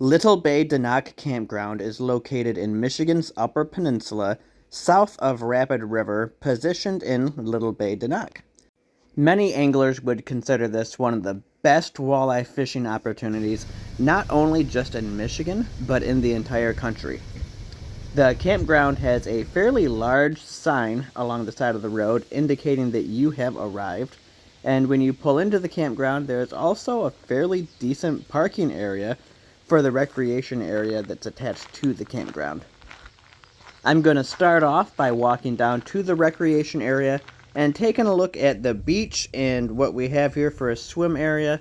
Little Bay de Noc Campground is located in Michigan's Upper Peninsula, south of Rapid River, positioned in Little Bay de Noc. Many anglers would consider this one of the best walleye fishing opportunities, not only just in Michigan, but in the entire country. The campground has a fairly large sign along the side of the road indicating that you have arrived. And when you pull into the campground, there's also a fairly decent parking area for the recreation area that's attached to the campground. I'm going to start off by walking down to the recreation area and taking a look at the beach and what we have here for a swim area.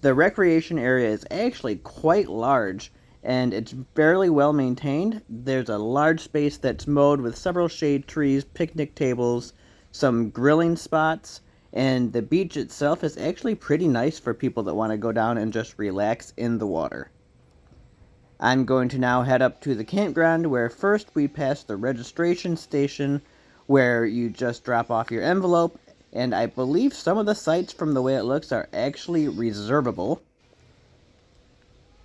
The recreation area is actually quite large and it's fairly well maintained. There's a large space that's mowed with several shade trees, picnic tables, some grilling spots, and the beach itself is actually pretty nice for people that want to go down and just relax in the water. I'm going to now head up to the campground where first we pass the registration station where you just drop off your envelope, and I believe some of the sites from the way it looks are actually reservable.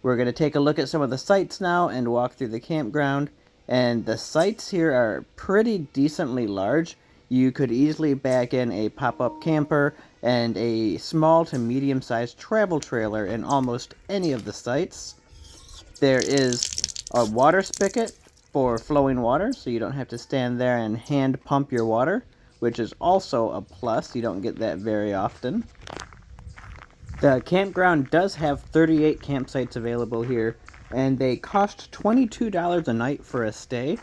We're going to take a look at some of the sites now and walk through the campground, and the sites here are pretty decently large. You could easily back in a pop-up camper and a small to medium-sized travel trailer in almost any of the sites. There is a water spigot for flowing water, so you don't have to stand there and hand pump your water, which is also a plus. You don't get that very often. The campground does have 38 campsites available here, and they cost $22 a night for a stay.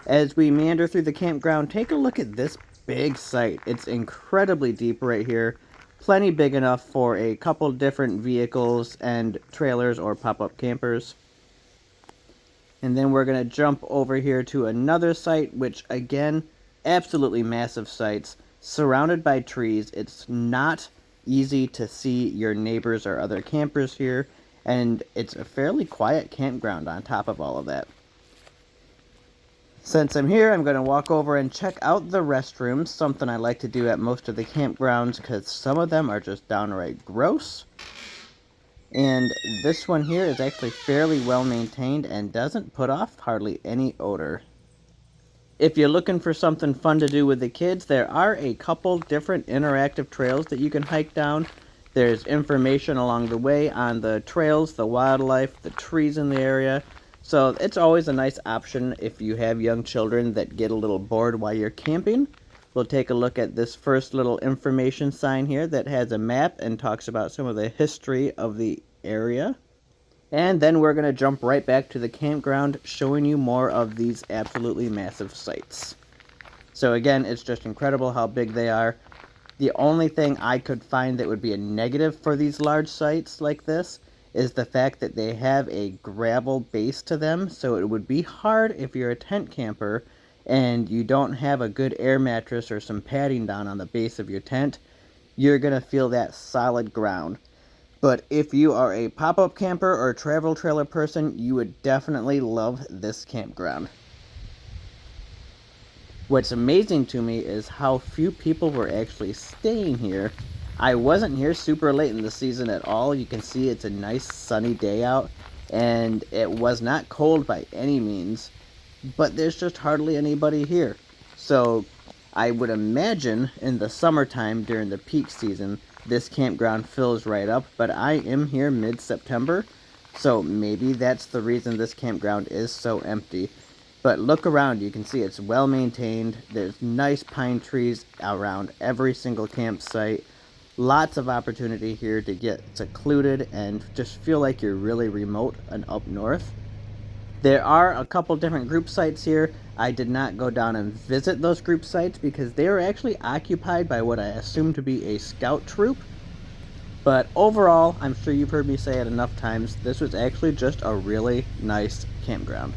As we meander through the campground, take a look at this big site. It's incredibly deep right here, plenty big enough for a couple different vehicles and trailers or pop-up campers. And then we're going to jump over here to another site, which again, absolutely massive sites, surrounded by trees. It's not easy to see your neighbors or other campers here, and it's a fairly quiet campground on top of all of that. Since I'm here, I'm going to walk over and check out the restrooms, something I like to do at most of the campgrounds because some of them are just downright gross. And this one here is actually fairly well maintained and doesn't put off hardly any odor. If you're looking for something fun to do with the kids, there are a couple different interactive trails that you can hike down. There's information along the way on the trails, the wildlife, the trees in the area. So it's always a nice option if you have young children that get a little bored while you're camping. We'll take a look at this first little information sign here that has a map and talks about some of the history of the area. And then we're going to jump right back to the campground, showing you more of these absolutely massive sites. So again, it's just incredible how big they are. The only thing I could find that would be a negative for these large sites like this is the fact that they have a gravel base to them, so it would be hard if you're a tent camper and you don't have a good air mattress or some padding down on the base of your tent. You're going to feel that solid ground. But if you are a pop-up camper or travel trailer person, you would definitely love this campground. What's amazing to me is how few people were actually staying here. I wasn't here super late in the season at all. You can see it's a nice sunny day out, and it was not cold by any means, but there's just hardly anybody here. So I would imagine in the summertime during the peak season, this campground fills right up, but I am here mid-September, so maybe that's the reason this campground is so empty. But look around, you can see it's well maintained. There's nice pine trees around every single campsite. Lots of opportunity here to get secluded and just feel like you're really remote and up north. There are a couple different group sites here. I did not go down and visit those group sites because they were actually occupied by what I assume to be a scout troop. But overall, I'm sure you've heard me say it enough times, this was actually just a really nice campground.